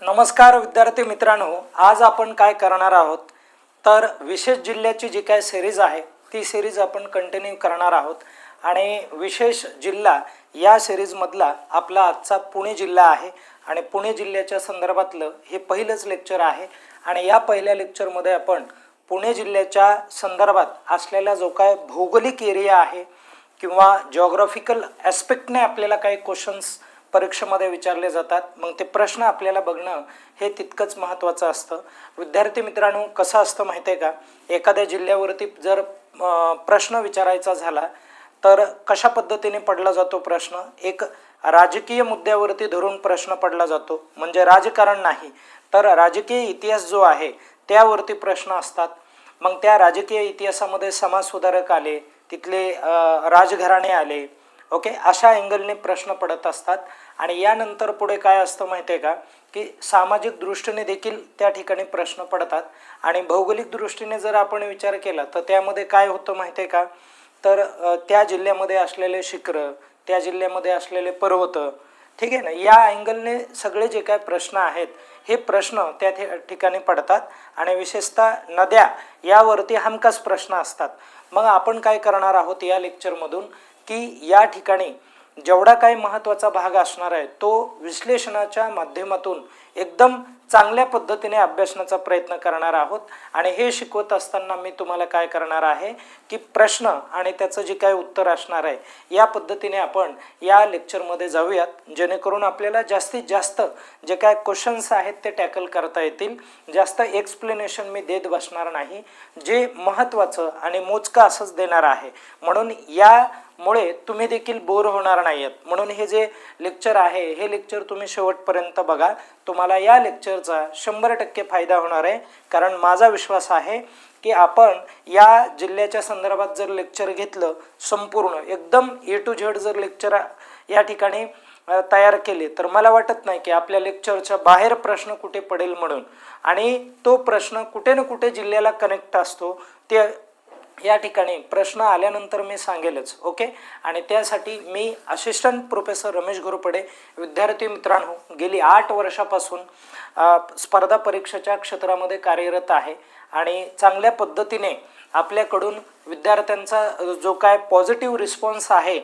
नमस्कार विद्यार्थी मित्रांनो, आज आपण काय करणार आहोत तर विशेष जिल्ह्याची जी काय सिरीज आहे ती सिरीज आपण कंटिन्यू करणार आहोत। आणि विशेष जिल्हा या सिरीजमधला आपला आजचा पुणे जिल्हा आहे आणि पुणे जिल्ह्याच्या संदर्भातलं हे पहिलंच लेक्चर आहे। आणि या पहिल्या लेक्चरमध्ये आपण पुणे जिल्ह्याच्या संदर्भात असलेला जो काय भौगोलिक एरिया आहे किंवा जिओग्राफिकल ॲस्पेक्टने आपल्याला काही क्वेश्चन्स परीक्षेमध्ये विचारले जातात, मग ते प्रश्न आपल्याला बघणं हे तितकंच महत्त्वाचं असतं। विद्यार्थी मित्रांनो, कसं असतं माहिती आहे का, एखाद्या जिल्ह्यावरती जर प्रश्न विचारायचा झाला तर कशा पद्धतीने पडला जातो प्रश्न, एक राजकीय मुद्द्यावरती धरून प्रश्न पडला जातो, म्हणजे राजकारण नाही तर राजकीय इतिहास जो आहे त्यावरती प्रश्न असतात। मग त्या राजकीय इतिहासामध्ये समाजसुधारक आले, तिथले राजघराणे आले, ओके, अशा अँगलने प्रश्न पडत असतात। आणि यानंतर पुढे काय असतं माहिती आहे का, की सामाजिक दृष्टीने देखील त्या ठिकाणी प्रश्न पडतात। आणि भौगोलिक दृष्टीने जर आपण विचार केला तर त्यामध्ये काय होतं माहिती आहे का, तर त्या जिल्ह्यामध्ये असलेले शिखरं, त्या जिल्ह्यामध्ये असलेले पर्वत, ठीक आहे ना, या अँगलने सगळे जे काय प्रश्न आहेत हे प्रश्न त्या ठिकाणी पडतात। आणि विशेषतः नद्या यावरती हमखास प्रश्न असतात। मग आपण काय करणार आहोत या लेक्चरमधून की या ठिकाणी जेवढा काही महत्त्वाचा भाग असणार आहे तो विश्लेषणाच्या माध्यमातून एकदम चांगल्या पद्धतीने अभ्यासण्याचा प्रयत्न करणार आहोत। आणि हे शिकवत असताना मी तुम्हाला काय करणार आहे की प्रश्न आणि त्याचं जे काय उत्तर असणार आहे या पद्धतीने आपण या लेक्चरमध्ये जाऊयात, जेणेकरून आपल्याला जास्तीत जास्त जे काय क्वेश्चन्स आहेत ते टॅकल करता येतील। जास्त एक्सप्लेनेशन मी देत बसणार नाही, जे महत्त्वाचं आणि मोजकं असंच देणार आहे, म्हणून यामुळे तुम्ही देखील बोर होणार नाहीत। म्हणून हे जे लेक्चर आहे हे लेक्चर तुम्ही शेवटपर्यंत बघा, तुम्हाला या लेक्चरचा 100% फायदा होणार आहे। कारण माझा विश्वास आहे की आपण या जिल्ह्याच्या संदर्भात जर लेक्चर घेतलं संपूर्ण एकदम A to Z जर लेक्चर या ठिकाणी तयार केले तर मला वाटत नाही की आपल्या लेक्चरच्या बाहेर प्रश्न कुठे पडेल म्हणून। आणि तो प्रश्न कुठे ना कुठे जिल्ह्याला कनेक्ट असतो, ते या ठिकाणी प्रश्न आल्यानंतर मी सांगेलच, ओके। आणि त्यासाठी मी असिस्टंट प्रोफेसर रमेश घोरपडे, विद्यार्थी मित्रांनो गेली 8 वर्षापासून स्पर्धा परीक्षेच्या क्षेत्रामध्ये कार्यरत आहे। आणि चांगल्या पद्धतीने आपल्याकडून विद्यार्थ्यांचा जो काय पॉझिटिव्ह रिस्पॉन्स आहे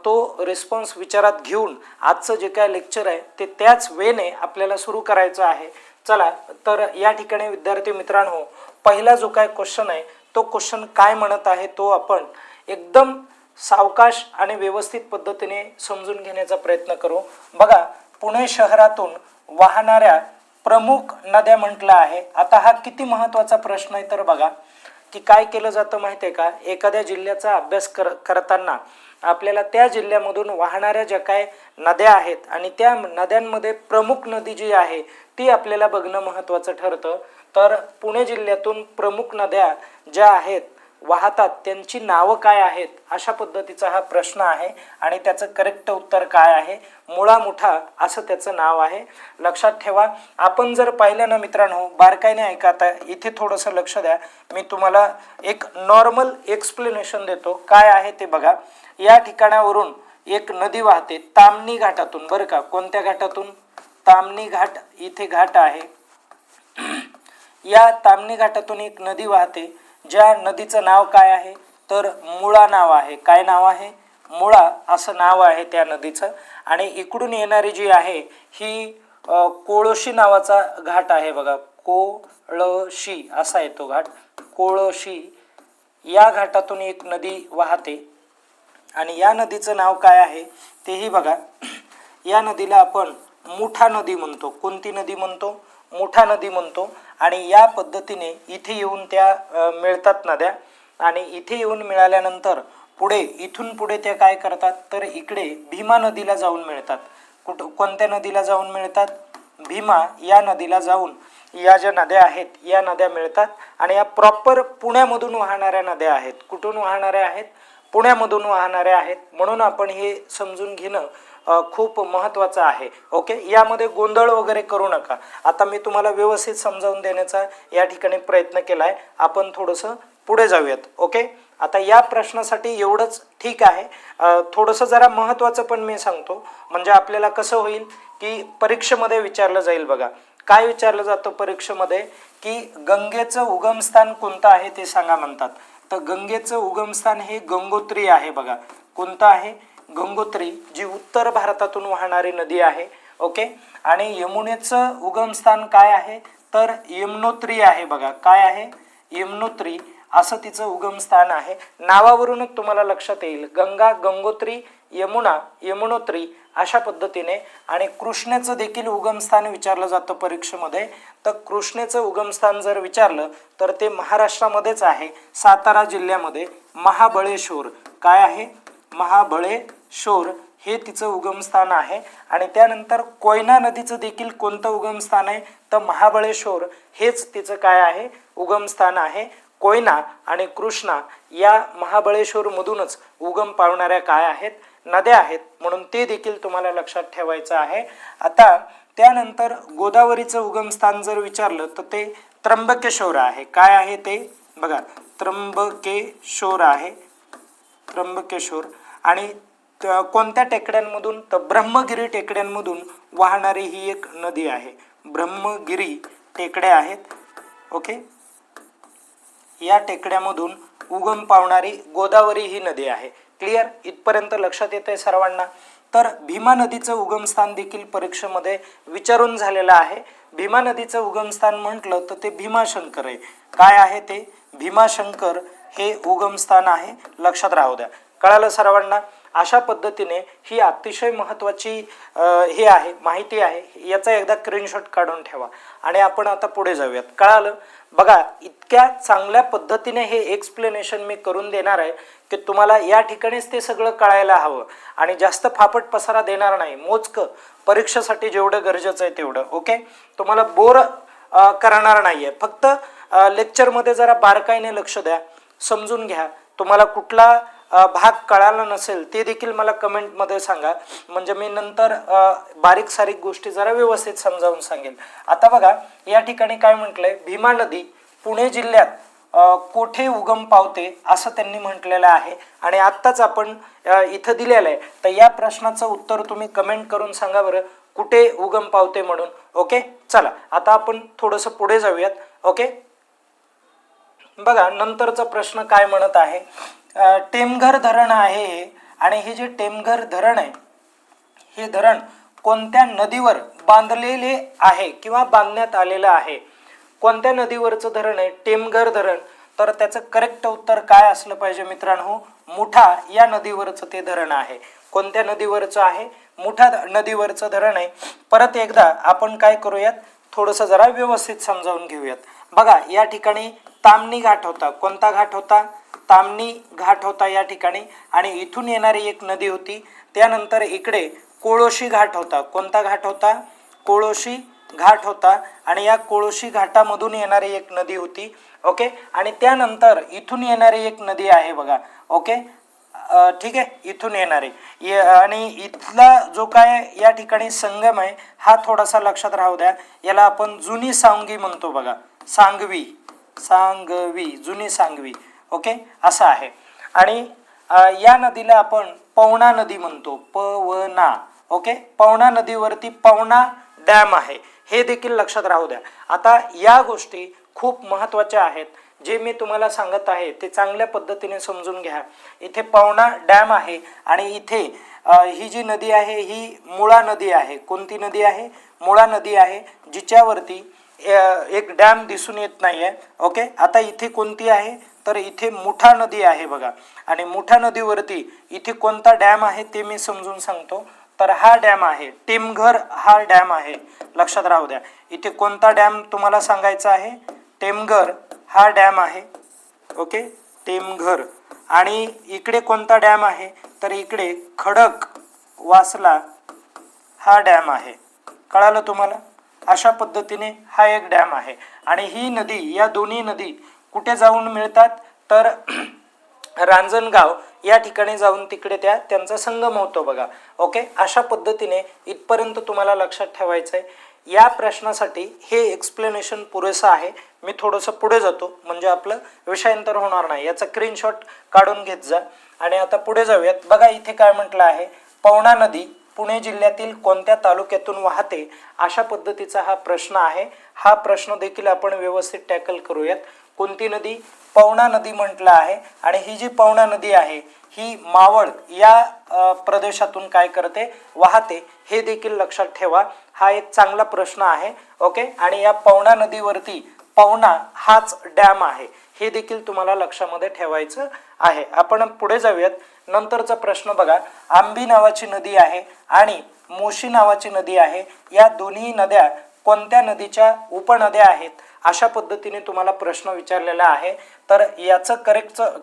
तो रिस्पॉन्स विचारात घेऊन आजचं जे काय लेक्चर आहे ते त्याच वेने आपल्याला सुरू करायचं आहे। चला तर या ठिकाणी विद्यार्थी मित्रांनो, पहिला जो काय क्वेश्चन आहे तो क्वेश्चन काय म्हणत आहे तो आपण एकदम सावकाश आणि व्यवस्थित पद्धतीने समजून घेण्याचा प्रयत्न करू। बघा, पुणे शहरातून वाहणाऱ्या प्रमुख नद्या म्हटलं आहे। आता हा किती महत्त्वाचा प्रश्न आहे तर बघा की काय केलं जातं माहिती आहे का, एखाद्या जिल्ह्याचा अभ्यास करताना आपल्याला त्या जिल्ह्यामधून वाहणाऱ्या ज्या काय नद्या आहेत आणि त्या नद्यांमध्ये प्रमुख नदी जी आहे ती आपल्याला बघणं महत्त्वाचं ठरतं। तर पुणे जिल्ह्यातून प्रमुख नद्या ज्या आहेत वाहतात त्यांची नावं काय आहेत, अशा पद्धतीचा हा प्रश्न आहे। आणि त्याचं करेक्ट उत्तर काय आहे, मुळा मुठा असं त्याचं नाव आहे। लक्षात ठेवा, आपण जर पाहिलं ना मित्रांनो, बारकाईने ऐका, आता इथे थोडंसं लक्ष द्या, मी तुम्हाला एक नॉर्मल एक्सप्लेनेशन देतो काय आहे ते बघा। या ठिकाणावरून एक नदी वाहते ताम्हिणी घाटातून, बरं का, कोणत्या घाटातून, ताम्हिणी घाट, इथे घाट आहे, या ताम्हिणी घाटातून एक नदी वाहते, ज्या नदीचं नाव काय आहे तर मुळा नाव आहे। काय नाव आहे, मुळा असं नाव आहे त्या नदीचं। आणि इकडून येणारी जी आहे ही कोळशी नावाचा घाट आहे, बघा, कोळशी असा येतो घाट, कोळशी, या घाटातून एक नदी वाहते आणि या नदीचं नाव काय आहे तेही बघा। या नदीला आपण मुठा नदी म्हणतो। कोणती नदी म्हणतो, मुठा नदी म्हणतो। आणि या पद्धतीने इथे येऊन त्या मिळतात नद्या। आणि इथे येऊन मिळाल्यानंतर पुढे इथून पुढे त्या काय करतात तर इकडे भीमा नदीला जाऊन मिळतात। कोणत्या नदीला जाऊन मिळतात, भीमा या नदीला जाऊन या ज्या नद्या आहेत या नद्या मिळतात। आणि या प्रॉपर पुण्यामधून वाहणाऱ्या नद्या आहेत। कुठून वाहणाऱ्या आहेत, पुण्यामधून वाहणाऱ्या आहेत। म्हणून आपण हे समजून घेणं खूप महत्त्वाचं आहे, ओके। यामध्ये गोंधळ वगैरे करू नका, आता मी तुम्हाला व्यवस्थित समजावून देण्याचा या ठिकाणी प्रयत्न केला आहे। आपण थोडंसं पुढे जाऊयात, ओके। आता या प्रश्नासाठी एवढंच ठीक आहे। थोडंसं जरा महत्त्वाचं पण मी सांगतो, म्हणजे आपल्याला कसं होईल की परीक्षेमध्ये विचारलं जाईल बघा. काय विचारलं जातं परीक्षेमध्ये की गंगेचं उगमस्थान कोणतं आहे ते सांगा म्हणतात. तर गंगेचं उगमस्थान हे गंगोत्री आहे बघा. कोणतं आहे? गंगोत्री, जी उत्तर भारतातून वाहणारी नदी आहे. ओके. आणि यमुनेचं उगमस्थान काय आहे? तर यमुनोत्री आहे बघा. काय आहे? यमुनोत्री असं तिचं उगमस्थान आहे. नावावरूनच तुम्हाला लक्षात येईल, गंगा, गंगोत्री, यमुना, यमुनोत्री अशा पद्धतीने. आणि कृष्णेचं देखील उगमस्थान विचारलं जातं परीक्षेमध्ये. तर कृष्णेचं उगमस्थान जर विचारलं तर ते महाराष्ट्रामध्येच आहे, सातारा जिल्ह्यामध्ये महाबळेश्वर. काय आहे? महाबळेश्वर हे तिचं उगमस्थान आहे. आणि त्यानंतर कोयना नदीचं देखील कोणतं उगमस्थान आहे? तर महाबळेश्वर हेच तिचं काय आहे? उगमस्थान आहे. कोयना आणि कृष्णा या महाबळेश्वरमधूनच उगम पावणाऱ्या काय आहेत? नद्या आहेत. म्हणून ते देखील तुम्हाला लक्षात ठेवायचं आहे. आता त्यानंतर गोदावरीचं उगमस्थान जर विचारलं तर ते त्र्यंबकेश्वर आहे. काय आहे ते? बघा, त्र्यंबकेश्वर आहे. त्र्यंबकेश्वर. आणि कोणत्या टेकड्यांमधून? तर ब्रह्मगिरी टेकड्यांमधून वाहणारी ही एक नदी आहे. ब्रह्मगिरी टेकड्या आहेत. ओके. या टेकड्यामधून उगम पावणारी गोदावरी ही नदी आहे. क्लिअर? इथपर्यंत लक्षात येत आहे सर्वांना? तर भीमा नदीचं उगमस्थान देखील परीक्षेमध्ये विचारून झालेलं आहे. भीमा नदीचं उगमस्थान म्हटलं तर ते भीमाशंकर आहे. काय आहे ते? भीमाशंकर हे उगमस्थान आहे. लक्षात राहू द्या. कळालं सर्वांना? अशा पद्धतीने ही अतिशय महत्त्वाची हे आहे, माहिती आहे. याचा एकदा स्क्रीनशॉट काढून ठेवा आणि आपण आता पुढे जाऊयात. कळालं? बघा, इतक्या चांगल्या पद्धतीने हे एक्सप्लेनेशन मी करून देणार आहे की तुम्हाला या ठिकाणीच ते सगळं कळायला हवं आणि जास्त फापट पसारा देणार नाही. मोजकं परीक्षेसाठी जेवढं गरजेचं आहे तेवढं. ओके. तुम्हाला बोर करणार नाहीये. फक्त लेक्चरमध्ये जरा बारकाईने लक्ष द्या, समजून घ्या. तुम्हाला कुठला भाग कळाला नसेल ते देखील मला कमेंटमध्ये सांगा, म्हणजे मी नंतर बारीक सारीक गोष्टी जरा व्यवस्थित समजावून सांगेल. आता बघा, या ठिकाणी काय म्हटलंय? भीमा नदी पुणे जिल्ह्यात कोठे उगम पावते असं त्यांनी म्हटलेलं आहे. आणि आत्ताच आपण इथं दिलेलं आहे. तर या प्रश्नाचं उत्तर तुम्ही कमेंट करून सांगा बरं, कुठे उगम पावते म्हणून. ओके. चला आता आपण थोडंसं पुढे जाऊयात. ओके. बघा, नंतरचा प्रश्न काय म्हणत आहे? टेमघर धरण आहे हे. आणि हे जे टेमघर धरण आहे, हे धरण कोणत्या नदीवर बांधलेले आहे किंवा बांधण्यात आलेलं आहे? कोणत्या नदीवरचं धरण आहे? टेमघर धरण. तर त्याचं करेक्ट उत्तर काय असलं पाहिजे मित्रांनो? मुठा या नदीवरचं ते धरण आहे. कोणत्या नदीवरचं आहे? मुठा नदीवरचं धरण आहे. परत एकदा आपण काय करूयात, थोडंसं जरा व्यवस्थित समजावून घेऊयात. बघा, या ठिकाणी ताम्हिणी घाट होता. कोणता घाट होता? ताम्हिणी घाट होता या ठिकाणी. आणि इथून येणारी एक नदी होती. त्यानंतर इकडे कोळोशी घाट होता. कोणता घाट होता? कोळोशी घाट होता. आणि या कोळोशी घाटामधून येणारी एक नदी होती. ओके. आणि त्यानंतर इथून येणारी एक नदी आहे बघा. ओके. ठीक आहे, इथून येणारी. आणि इथला जो काय या ठिकाणी संगम आहे हा थोडासा लक्षात राहू द्या. याला आपण जुनी सांगवी म्हणतो बघा. सांगवी, सांगवी, जुनी सांगवी. ओके, असं आहे. आणि या नदीला आपण पवना नदी म्हणतो. पवना. ओके. पवना नदीवरती पवना डॅम आहे, हे देखील लक्षात राहू द्या. आता या गोष्टी खूप महत्त्वाच्या आहेत. जे मी तुम्हाला सांगत आहे ते चांगल्या पद्धतीने समजून घ्या. इथे पवना डॅम आहे आणि इथे ही जी नदी आहे ही मुळा नदी आहे. कोणती नदी आहे? मुळा नदी आहे, जिच्यावरती एक डॅम दिसून येत नाहीये. ओके. आता इथे कोणती आहे? तर इथे मुठा नदी आहे बघा. आणि मुठा नदीवरती इथे कोणता डॅम आहे ते मी समजून सांगतो. तर हा डॅम आहे टेमघर, हा डॅम आहे. लक्षात राहू द्या. इथे कोणता डॅम तुम्हाला सांगायचा आहे? टेमघर हा डॅम आहे. ओके, टेमघर. आणि इकडे कोणता डॅम आहे? तर इकडे खडक वासला हा डॅम आहे. कळालं तुम्हाला? अशा पद्धतीने हा एक डॅम आहे. आणि ही नदी, या दोन्ही नदी कुठे जाऊन मिळतात? तर रांजणगाव या ठिकाणी जाऊन तिकडे त्यांचा संगम होतो बघा. ओके. अशा पद्धतीने इथपर्यंत तुम्हाला लक्षात ठेवायचं आहे. या प्रश्नासाठी हे एक्सप्लेनेशन पुरेसं आहे. मी थोडंसं पुढे जातो म्हणजे आपलं विषयांतर होणार नाही. याचा स्क्रीनशॉट काढून घेत जा. आणि आता पुढे जाऊयात. बघा, इथे काय म्हटलं आहे? पवना नदी पुणे जिल्ह्यातील कोणत्या तालुक्यातून वाहते? अशा पद्धतीचा हा प्रश्न आहे. हा प्रश्न देखील आपण व्यवस्थित टॅकल करूयात. कोणती नदी? पवना नदी म्हटलं आहे. आणि ही जी पवना नदी आहे ही मावळ या प्रदेशातून काय करते? वाहते. हे देखील लक्षात ठेवा. हा एक चांगला प्रश्न आहे. ओके. आणि या पवना नदीवरती पवना हाच डॅम आहे, हे देखील तुम्हाला लक्षामध्ये ठेवायचं आहे. आपण पुढे जाऊयात. नंतरचा प्रश्न बघा. आंबी नावाची नदी आहे आणि मोशी नावाची नदी आहे. या दोन्ही नद्या कोणत्या नदीच्या उपनद्या आहेत? अशा पद्धतीने तुम्हाला प्रश्न विचारलेला आहे. तर याचं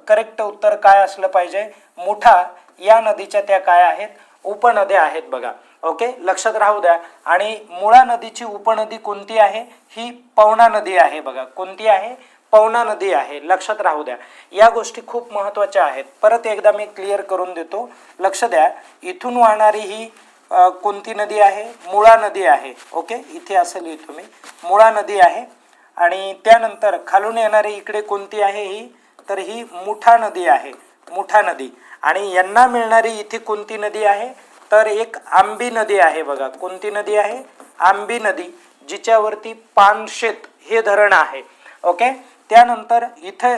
करेक्ट उत्तर काय असलं पाहिजे? मुठा या नदीच्या त्या काय आहेत? उपनद्या आहेत बघा. ओके, लक्षात राहू द्या. आणि मुळा नदीची उपनदी कोणती आहे? ही पवना नदी आहे बघा. कोणती आहे? पवना नदी आहे. लक्षात राहू द्या. या गोष्टी खूप महत्त्वाच्या आहेत. परत एकदा मी क्लिअर करून देतो. लक्ष द्या. इथून वाहणारी ही कोणती नदी आहे? मुळा नदी आहे. ओके, इथे असं लिहितो मी. मुळा नदी आहे. आणि त्यानंतर खालून येणारी इकडे कोणती आहे? ही तर ही मुठा नदी आहे. मुठा नदी. आणि यांना मिळणारी इथे कोणती नदी आहे? तर एक आंबी नदी आहे बघा. कोणती नदी आहे? आंबी नदी, जिच्यावरती पानशेत हे धरण आहे. ओके. त्यानंतर इथे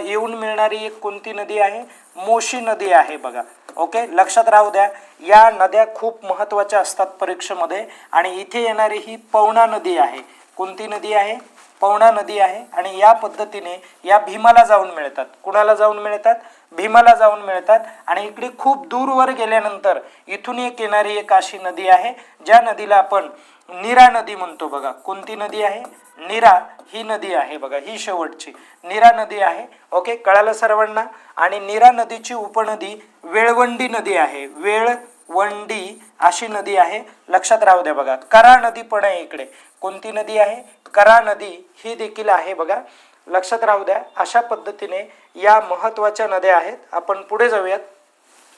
येऊन मिळणारी एक कोणती नदी आहे? मोशी नदी आहे बघा. ओके, लक्षात राहू द्या. या नद्या खूप महत्त्वाच्या असतात परीक्षेमध्ये. आणि इथे येणारी ही पवना नदी आहे. कोणती नदी आहे? पवना नदी आहे. आणि या पद्धतीने या भीमाला जाऊन मिळतात. कुणाला जाऊन मिळतात? भीमाला जाऊन मिळतात. आणि इकडे खूप दूरवर गेल्यानंतर इथून एक येणारी एक अशी नदी आहे ज्या नदीला आपण नीरा नदी म्हणतो बघा. कोणती नदी आहे? नीरा ही नदी आहे बघा. ही शेवटची नीरा नदी आहे. ओके, कळालं सर्वांना? आणि नीरा नदीची उपनदी वेळवंडी नदी आहे. वेळवंडी अशी नदी आहे. लक्षात राहू द्या बघा. करा नदी पण आहे इकडे. कोणती नदी आहे? करा नदी ही देखील आहे बघा. लक्षात राहू द्या. अशा पद्धतीने या महत्त्वाच्या नद्या आहेत. आपण पुढे जाऊयात.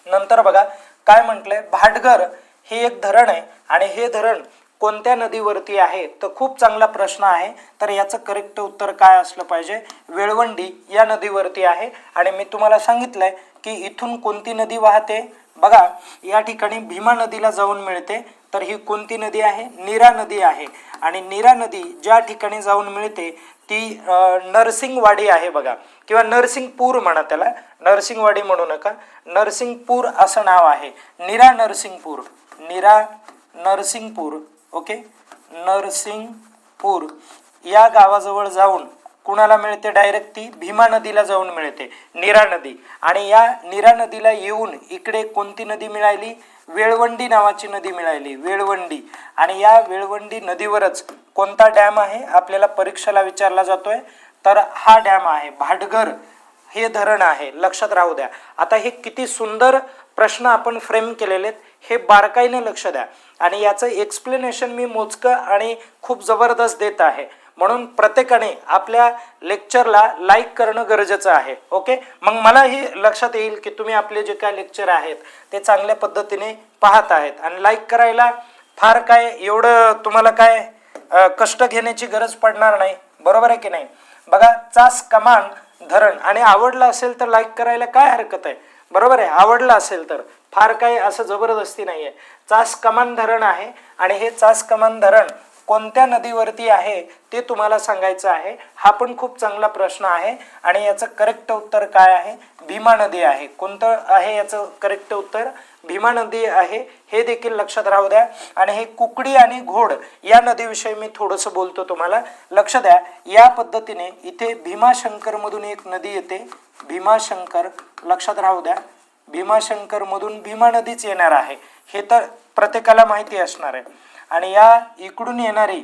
नंतर बघा काय म्हटलंय? भाटघर हे एक धरण आहे. आणि हे धरण कोणत्या नदीवरती आहे? तर खूप चांगला प्रश्न आहे. तर याचं करेक्ट उत्तर काय असलं पाहिजे? वेळवंडी या नदीवरती आहे. आणि मी तुम्हाला सांगितलंय की इथून कोणती नदी वाहते? बघा, या ठिकाणी भीमा नदीला जाऊन मिळते. तर ही कोणती नदी आहे? नीरा नदी आहे. आणि नीरा नदी ज्या ठिकाणी जाऊन मिळते ती नरसिंगवाडी आहे बघा. किंवा नरसिंगपूर म्हणा त्याला. नरसिंगवाडी म्हणू नका. नरसिंगपूर असं नाव आहे. नीरा नरसिंगपूर. नीरा नरसिंगपूर. ओके, नरसिंगपूर या गावाजवळ जाऊन कुणाला मिळते? डायरेक्ट ती भीमा नदीला जाऊन मिळते, नीरा नदी. आणि या नीरा नदीला येऊन इकडे कोणती नदी मिळाली? वेळवंडी नावाची नदी मिळाली. वेळवंडी. आणि या वेळवंडी नदीवरच कोणता डॅम आहे? आपल्याला परीक्षेला विचारला जातोय. तर हा डॅम आहे. भाटघर हे धरण आहे. लक्षात राहू द्या. आता हे किती सुंदर प्रश्न आपण फ्रेम केलेले आहेत, हे बारकाईने लक्ष द्या. आणि याचं एक्सप्लेनेशन मी मोजकं आणि खूप जबरदस्त देत आहे. म्हणून प्रत्येकाने आपल्या लेक्चरला लाईक करणं गरजेचं आहे. ओके, मग मलाही लक्षात येईल की तुम्ही आपले जे काय लेक्चर आहेत ते चांगल्या पद्धतीने पाहत आहेत. आणि लाईक करायला फार काय एवढं तुम्हाला काय कष्ट घेण्याची गरज पडणार नाही. बरोबर आहे की नाही? बघा, चास कमान धरण. आणि आवडलं असेल तर लाईक करायला काय हरकत आहे? बरोबर आहे? आवडलं असेल तर फार काही असं जबरदस्ती नाही आहे. चास कमान धरण आहे. आणि हे चास कमान धरण कोणत्या नदीवरती आहे ते तुम्हाला सांगायचं आहे. हा पण खूप चांगला प्रश्न आहे. आणि याचं करेक्ट उत्तर काय आहे? भीमा नदी आहे. कोणतं आहे याचं करेक्ट उत्तर? भीमा नदी आहे. हे देखील लक्षात राहू द्या. आणि हे कुकडी आणि घोड या नदीविषयी मी थोडंसं बोलतो तुम्हाला. लक्ष द्या. या पद्धतीने इथे भीमाशंकर मधून एक नदी येते. भीमाशंकर. लक्षात राहू द्या. भीमाशंकर मधून भीमा नदीच येणार आहे. हे तर प्रत्येकाला माहिती असणार आहे. आणि या इकडून येणारी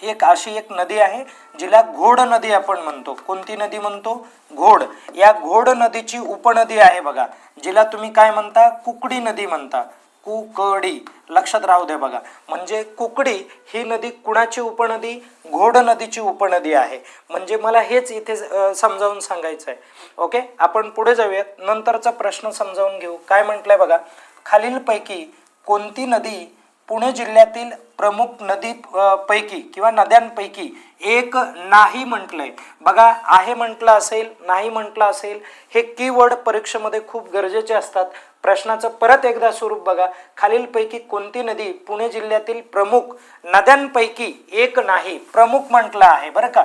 एक अशी एक नदी आहे जिला घोड नदी आपण म्हणतो. कोणती नदी म्हणतो? घोड. या घोड नदीची उपनदी आहे बघा, जिला तुम्ही काय म्हणता? कुकडी नदी म्हणता. कुकडी. लक्षात राहू द्या बघा. म्हणजे कुकडी ही नदी कुणाची उपनदी? घोड नदीची उपनदी आहे. म्हणजे मला हेच इथे समजावून सांगायचं आहे. ओके, आपण पुढे जाऊयात. नंतरचा प्रश्न समजावून घेऊ. काय म्हटलंय बघा, खालीलपैकी कोणती नदी पुणे जिल्ह्यातील प्रमुख नदी पैकी किंवा नद्यांपैकी एक नाही म्हटलंय? बघा, आहे म्हटलं असेल, नाही म्हटलं असेल, हे कीवर्ड परीक्षेमध्ये खूप गरजेचे असतात. प्रश्नाचं परत एकदा स्वरूप बघा, खालीलपैकी कोणती नदी पुणे जिल्ह्यातील प्रमुख नद्यांपैकी एक नाही? प्रमुख म्हटलं आहे बरं का,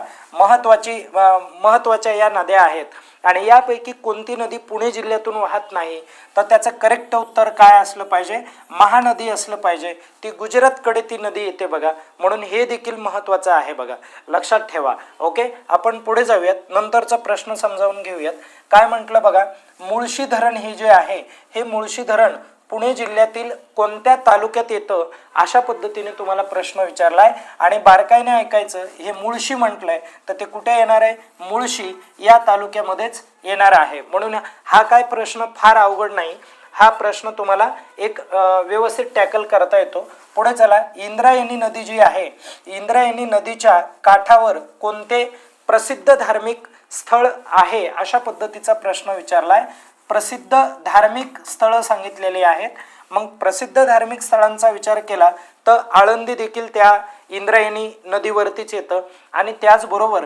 महत्वाच्या या नद्या आहेत आणि यापैकी कोणती नदी पुणे जिल्ह्यातून वाहत नाही? तर त्याचं करेक्ट उत्तर काय असलं पाहिजे? महानदी असलं पाहिजे. ती गुजरातकडे ती नदी येते बघा, म्हणून हे देखील महत्वाचं आहे बघा, लक्षात ठेवा. ओके, आपण पुढे जाऊयात, नंतरचा प्रश्न समजावून घेऊयात. काय म्हटलं बघा, मुळशी धरण हे जे आहे, हे मुळशी धरण पुणे जिल्ह्यातील कोणत्या तालुक्यात येतं? अशा पद्धतीने तुम्हाला प्रश्न विचारलाय आणि बारकाईने ऐकायचं. हे मुळशी म्हटलंय तर ते कुठे येणार आहे? मुळशी या तालुक्यामध्येच येणार आहे. म्हणून हा काय प्रश्न फार अवघड नाही. हा प्रश्न तुम्हाला एक व्यवस्थित टॅकल करता येतो. पुढे चला, इंद्रायणी नदी जी आहे, इंद्रायणी नदीच्या काठावर कोणते प्रसिद्ध धार्मिक स्थळ आहे? अशा पद्धतीचा प्रश्न विचारलाय. प्रसिद्ध धार्मिक स्थळं सांगितलेली आहेत. मग प्रसिद्ध धार्मिक स्थळांचा विचार केला तर आळंदी देखील त्या इंद्रायणी नदीवरतीच येतं आणि त्याचबरोबर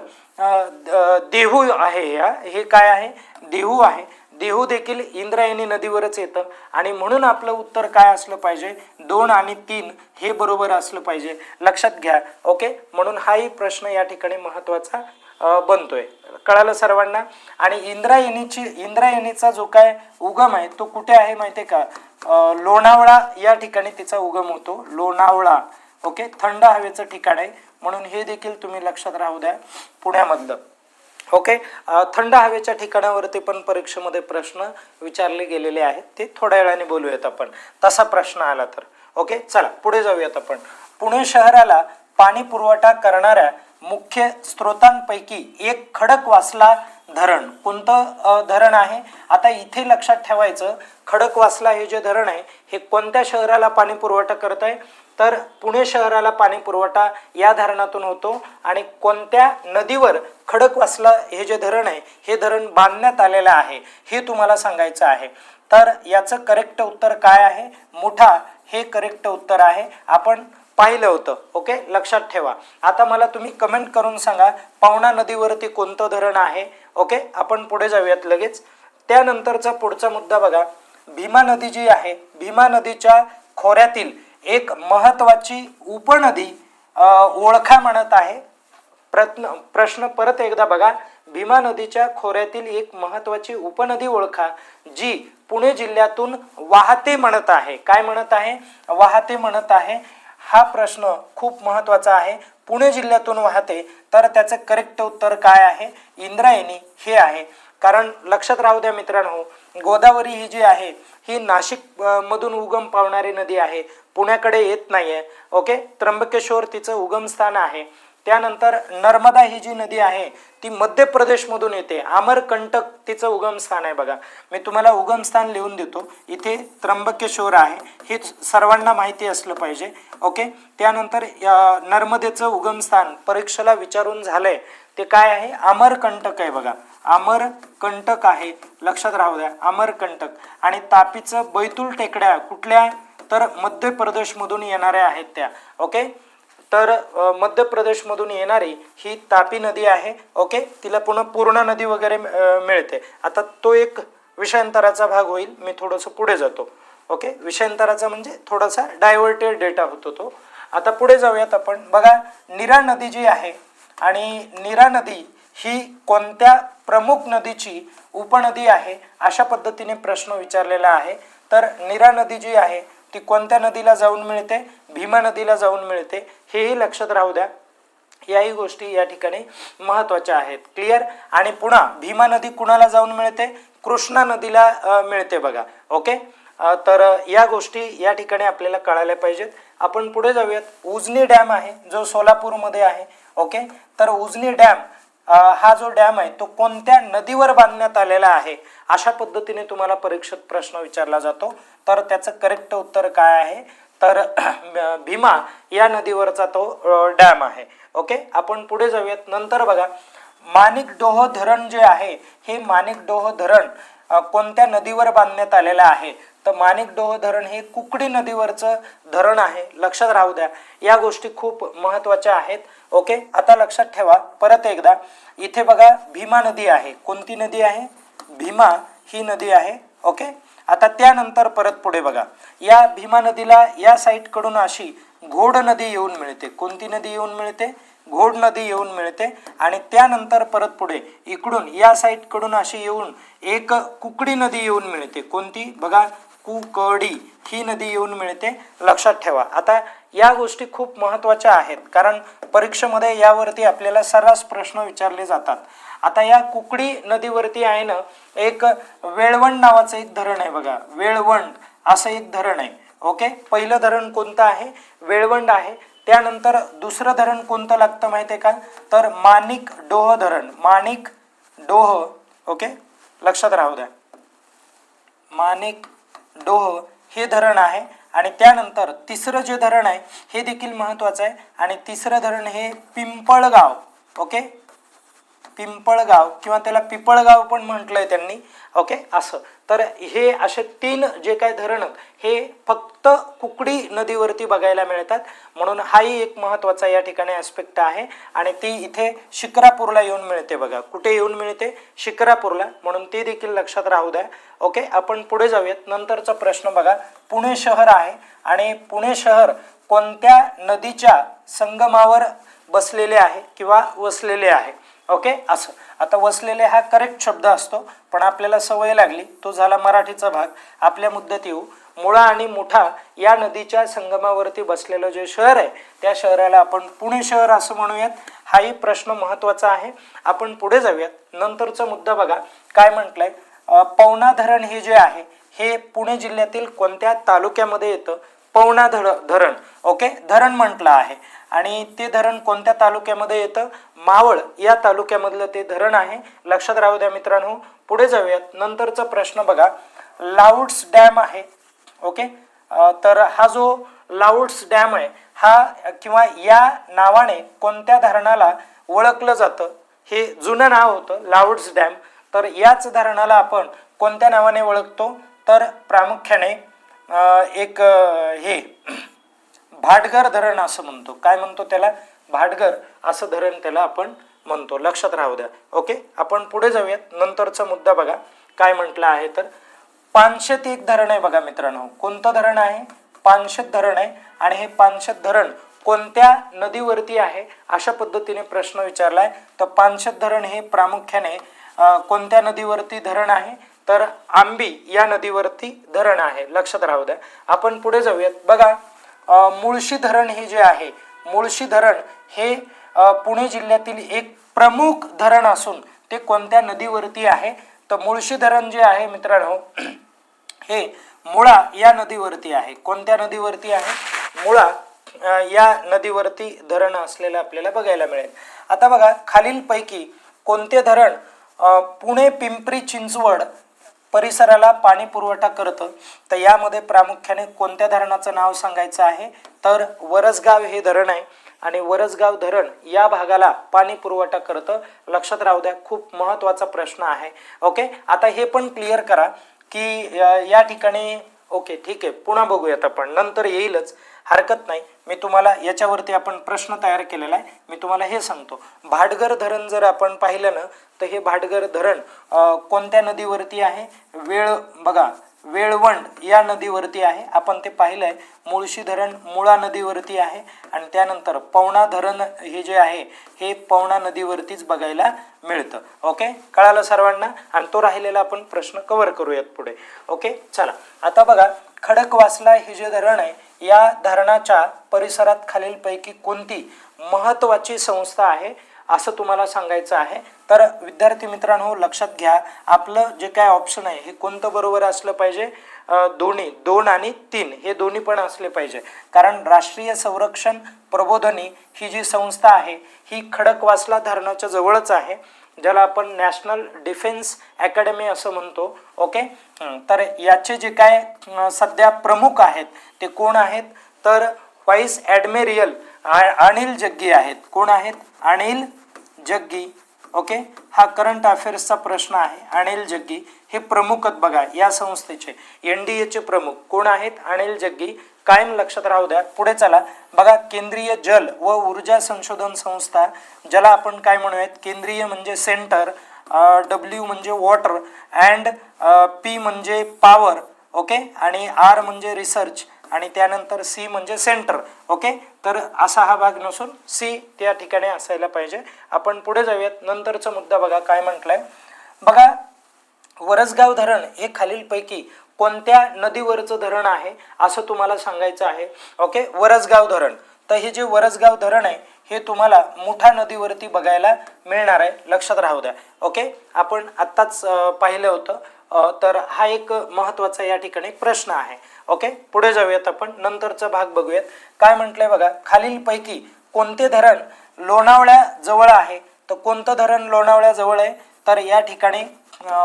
देहू आहे. हे काय आहे? देहू आहे. देहू देखील इंद्रायणी नदीवरच येतं आणि म्हणून आपलं उत्तर काय असलं पाहिजे? 2 आणि 3 हे बरोबर असलं पाहिजे, लक्षात घ्या. ओके, म्हणून हाही प्रश्न या ठिकाणी महत्त्वाचा बनतोय. कळालं सर्वांना? आणि इंद्रायणीचा जो काय उगम आहे तो कुठे आहे माहिती आहे का? लोणावळा या ठिकाणी तिचा उगम होतो. लोणावळा, ओके, थंड हवेचं ठिकाण आहे, म्हणून हे देखील तुम्ही लक्षात राहू द्या, पुण्यामधलं. ओके, थंड हवेच्या ठिकाणावरती पण परीक्षेमध्ये प्रश्न विचारले गेलेले आहेत, ते थोड्या वेळाने बोलूयात आपण, तसा प्रश्न आला तर. ओके, चला पुढे जाऊयात आपण. पुणे शहराला पाणी पुरवठा करणाऱ्या मुख्य स्रोतांपैकी एक खडकवासला धरण कोणतं धरण आहे? आता इथे लक्षात ठेवायचं, खडकवासला हे जे धरण आहे हे कोणत्या शहराला पाणी पुरवठा करत आहे? तर पुणे शहराला पाणी पुरवठा या धरणातून होतो. आणि कोणत्या नदीवर खडकवासला हे जे धरण आहे हे धरण बांधण्यात आलेलं आहे हे तुम्हाला सांगायचं आहे. तर याचं करेक्ट उत्तर काय आहे? मुठा हे करेक्ट उत्तर आहे. आपण पाहिलं होतं. ओके, लक्षात ठेवा. आता मला तुम्ही कमेंट करून सांगा पवना नदीवरती कोणतं धरण आहे. ओके, आपण पुढे जाऊयात लगेच. त्यानंतरचा पुढचा मुद्दा बघा, भीमा नदी जी आहे, भीमा नदीच्या खोऱ्यातील एक महत्वाची उपनदी ओळखा म्हणत आहे. प्रश्न परत एकदा बघा, भीमा नदीच्या खोऱ्यातील एक महत्वाची उपनदी ओळखा जी पुणे जिल्ह्यातून वाहते म्हणत आहे. काय म्हणत आहे? वाहते म्हणत आहे. हा प्रश्न खूप महत्वाचा आहे. पुणे जिल्ह्यातून वाहते, तर त्याचं करेक्ट उत्तर काय आहे? इंद्रायणी हे आहे. कारण लक्षात राहू द्या मित्रांनो, गोदावरी ही जी आहे ही नाशिक मधून उगम पावणारी नदी आहे, पुण्याकडे येत नाहीये. ओके, त्र्यंबकेश्वर तिचं उगम स्थान आहे. त्यानंतर नर्मदा ही जी नदी आहे ती मध्य प्रदेश मधून येते. अमरकंटक तिचं उगम स्थान आहे बघा. मी तुम्हाला उगम स्थान लिहून देतो. इथे त्र्यंबकेश्वर आहे, हे सर्वांना माहिती असलं पाहिजे. ओके, त्यानंतर नर्मदेचं उगम स्थान परीक्षेला विचारून झालंय ते काय आहे? अमरकंटक आहे बघा. अमरकंटक आहे, लक्षात राहू द्या, अमरकंटक. आणि तापीचं बैतूल टेकड्या कुठल्या? तर मध्य प्रदेश मधून येणाऱ्या आहेत त्या. ओके, तर मध्य प्रदेश मधून येणारी ही तापी नदी आहे. ओके, तिला पुन्हा पूर्णा नदी वगैरे मिळते. आता तो एक विषयांतराचा भाग होईल, मी थोडंसं पुढे जातो. ओके, विषयांतराचा म्हणजे थोडासा डायव्हर्टेड डेटा होतो तो. आता पुढे जाऊयात आपण. बघा, नीरा नदी जी आहे आणि नीरा नदी ही कोणत्या प्रमुख नदीची उपनदी आहे? अशा पद्धतीने प्रश्न विचारलेला आहे. तर नीरा नदी जी आहे ती कोणत्या नदीला जाऊन मिळते? भीमा नदीला जाऊन मिळते. हेही लक्षात राहू द्या. याही गोष्टी या ठिकाणी महत्त्वाच्या आहेत. क्लिअर? आणि पुन्हा भीमा नदी कुणाला जाऊन मिळते? कृष्णा नदीला मिळते बघा. ओके, तर या गोष्टी या ठिकाणी आपल्याला कळायला पाहिजेत. आपण पुढे जाऊयात. उजनी डॅम आहे जो सोलापूरमध्ये आहे. ओके, तर उजनी डॅम हा जो डॅम आहे तो कोणत्या नदीवर बांधण्यात आलेला आहे? अशा पद्धतीने तुम्हाला परीक्षेत प्रश्न विचारला जातो. तर त्याचं करेक्ट उत्तर काय आहे? तर भीमा या नदीवरचा तो डॅम आहे. ओके, आपण पुढे जाऊयात. नंतर बघा, माणिकडोह धरण जे आहे हे माणिकडोह धरण कोणत्या नदीवर बांधण्यात आलेलं आहे? तर माणिकडोह धरण हे कुकडी नदीवरचं धरण आहे. लक्षात राहू द्या, या गोष्टी खूप महत्त्वाच्या आहेत. ओके, आता लक्षात ठेवा परत एकदा. इथे बघा भीमा नदी आहे. कोणती नदी आहे? भीमा ही नदी आहे. ओके, आता त्यानंतर परत पुढे बघा, या भीमा नदीला या साईडकडून अशी घोड नदी येऊन मिळते. कोणती नदी येऊन मिळते? घोड नदी येऊन मिळते. आणि त्यानंतर परत पुढे इकडून या साईडकडून अशी येऊन एक कुकडी नदी येऊन मिळते. कोणती? बघा, कुकडी ही नदी येऊन मिळते. लक्षात ठेवा. आता या गोष्टी खूप महत्त्वाच्या आहेत, कारण परीक्षेमध्ये यावरती आपल्याला सर्रास प्रश्न विचारले जातात. आता या कुकडी नदीवरती आहे ना, एक वेळवंड नावाचं एक धरण आहे. बघा, वेळवंड असं एक धरण आहे. ओके, पहिलं धरण कोणतं आहे? वेळवंड आहे. त्यानंतर दुसरं धरण कोणतं लागतं माहिती आहे का? तर माणिक डोह धरण. माणिक डोह. ओके, लक्षात राहू द्या. माणिक डोह हे धरण आहे. आणि त्यानंतर तिसरं जे धरण आहे हे देखील महत्त्वाचं आहे. आणि तिसरं धरण हे पिंपळगाव. ओके, पिंपळगाव किंवा त्याला पिपळगाव पण म्हटलंय त्यांनी. ओके, असं. तर हे असे 3 जे काही धरण हे फक्त कुकडी नदीवरती बघायला मिळतात. म्हणून हाही एक महत्त्वाचा या ठिकाणी ॲस्पेक्ट आहे. आणि ती इथे शिक्रापूरला येऊन मिळते. बघा, कुठे येऊन मिळते? शिक्रापूरला. म्हणून ते देखील लक्षात राहू द्या. ओके, आपण पुढे जाऊयात. नंतरचा प्रश्न बघा, पुणे शहर आहे. आणि पुणे शहर कोणत्या नदीच्या संगमावर बसलेले आहे किंवा वसलेले आहे? ओके, असं. आता वसलेले हा करेक्ट शब्द असतो, पण आपल्याला सवय लागली, तो झाला मराठीचा भाग. आपल्या मुद्द्यात येऊ. मुळा आणि मुठा या नदीच्या संगमावरती बसलेलं जे शहर आहे त्या शहराला आपण पुणे शहर असं म्हणूयात. हाही प्रश्न महत्त्वाचा आहे. आपण पुढे जाऊयात. नंतरचा मुद्दा बघा, काय म्हटलंय? पवना धरण हे जे आहे हे पुणे जिल्ह्यातील कोणत्या तालुक्यामध्ये येतं? पवना धरण. ओके, धरण म्हटलं आहे. आणि ते धरण कोणत्या तालुक्यामध्ये येतं? मावळ या तालुक्यामधलं ते धरण आहे. लक्षात राहू द्या मित्रांनो. पुढे जाऊयात. नंतरचा प्रश्न बघा, लाऊड्स डॅम आहे. ओके, तर हा जो लाऊड्स डॅम आहे हा किंवा या नावाने कोणत्या धरणाला ओळखलं जातं? हे जुनं नाव होतं लाऊड्स डॅम. तर याच धरणाला आपण कोणत्या नावाने ओळखतो? तर प्रामुख्याने एक हे भाटघर धरण असं म्हणतो. काय म्हणतो त्याला? भाटघर असं धरण त्याला आपण म्हणतो. लक्षात राहू द्या. ओके, आपण पुढे जाऊयात. नंतरचा मुद्दा बघा, काय म्हटलं आहे तर पानशेत एक धरण आहे. बघा मित्रांनो, कोणतं धरण आहे? पानशेत धरण आहे. आणि हे पानशेत धरण कोणत्या नदीवरती आहे अशा पद्धतीने प्रश्न विचारलाय. तर पानशेत धरण हे प्रामुख्याने कोणत्या नदीवरती धरण आहे? तर आंबी या नदीवरती धरण आहे. लक्षात राहू द्या. आपण पुढे जाऊयात. बघा, मुळशी धरण हे जे आहे, मुळशी धरण हे पुणे जिल्ह्यातील एक प्रमुख धरण असून ते कोणत्या नदीवरती आहे? तर मुळशी धरण जे आहे मित्रांनो हे मुळा या नदीवरती आहे. कोणत्या नदीवरती आहे? मुळा या नदीवरती धरण असलेलं आपल्याला बघायला मिळेल. आता बघा, खालीलपैकी कोणते धरण पुणे पिंपरी चिंचवड परिसराला पाणी पुरवठा करतं? तर यामध्ये प्रामुख्याने कोणत्या धरणाचं नाव सांगायचं आहे? तर वरसगाव हे धरण आहे. आणि वरसगाव धरण या भागाला पाणी पुरवठा करतं. लक्षात राहू द्या. खूप महत्त्वाचा प्रश्न आहे. ओके, आता हे पण क्लिअर करा की या ठिकाणी ओके ठीक आहे, पुन्हा बघूयात आपण, नंतर येईलच, हरकत नाही. मी तुम्हाला याच्यावरती आपण प्रश्न तयार केलेला आहे. मी तुम्हाला हे सांगतो, भाटघर धरण जर आपण पाहिलं ना तर हे भाटघर धरण कोणत्या नदीवरती आहे? बघा, वेळवंड या नदीवरती आहे. आपण ते पाहिलंय. मुळशी धरण मुळा नदीवरती आहे. आणि त्यानंतर पवना धरण हे जे आहे हे पवना नदीवरतीच बघायला मिळतं. ओके, कळालं सर्वांना? आणि तो राहिलेला आपण प्रश्न कव्हर करूयात पुढे. ओके, चला. आता बघा, खडकवासला हे जे धरण आहे या धरणाच्या परिसरात खालीलपैकी कोणती महत्त्वाची संस्था आहे असं तुम्हाला सांगायचं आहे. तर विद्यार्थी मित्रांनो, लक्षात घ्या, आपलं जे काय ऑप्शन आहे हे कोणतं बरोबर असलं पाहिजे? दोन्ही, 2 आणि 3 हे दोन्ही पण असले पाहिजे. कारण राष्ट्रीय संरक्षण प्रबोधिनी ही जी संस्था आहे ही खडकवासला धरणाच्या जवळच आहे, ज्याला आपण नॅशनल डिफेन्स अकॅडमी असं म्हणतो. ओके, तर याचे जे काय सध्या प्रमुख आहेत ते कोण आहेत? तर व्हाईस ॲडमिरल अनिल जग्गी आहेत. कोण आहेत? अनिल जग्गी. ओके, हा करंट अफेअर्सचा प्रश्न आहे. अनिल जग्गी हे प्रमुख आहेत बघा या संस्थेचे. NDAचे प्रमुख कोण आहेत? अनिल जग्गी. कायम लक्षात राहू द्या. पुढे चला. बघा, केंद्रीय जल व ऊर्जा संशोधन संस्था, ज्याला आपण काय म्हणूयात? केंद्रीय म्हणजे सेंटर, W म्हणजे वॉटर, अँड P म्हणजे पॉवर, ओके, आणि आर म्हणजे रिसर्च आणि त्यानंतर सी म्हणजे सेंटर. ओके, तर असा हा भाग नसून सी त्या ठिकाणी असायला पाहिजे. आपण पुढे जाऊयात. नंतरचा मुद्दा बघा काय म्हटलंय. बघा, वरसगाव धरण हे खालीलपैकी कोणत्या नदीवरचं धरण आहे असं तुम्हाला सांगायचं आहे. ओके, वरसगाव धरण. तर हे जे वरसगाव धरण आहे हे तुम्हाला मुठा नदीवरती बघायला मिळणार आहे, लक्षात राहू द्या. ओके, आपण आत्ताच पाहिलं होतं. तर हा एक महत्त्वाचा या ठिकाणी प्रश्न आहे. ओके, पुढे जाऊयात. आपण नंतरचा भाग बघूयात. काय म्हटलंय बघा, खालीलपैकी कोणते धरण लोणावळ्या जवळ आहे. तर कोणतं धरण लोणावळ्या जवळ आहे, तर या ठिकाणी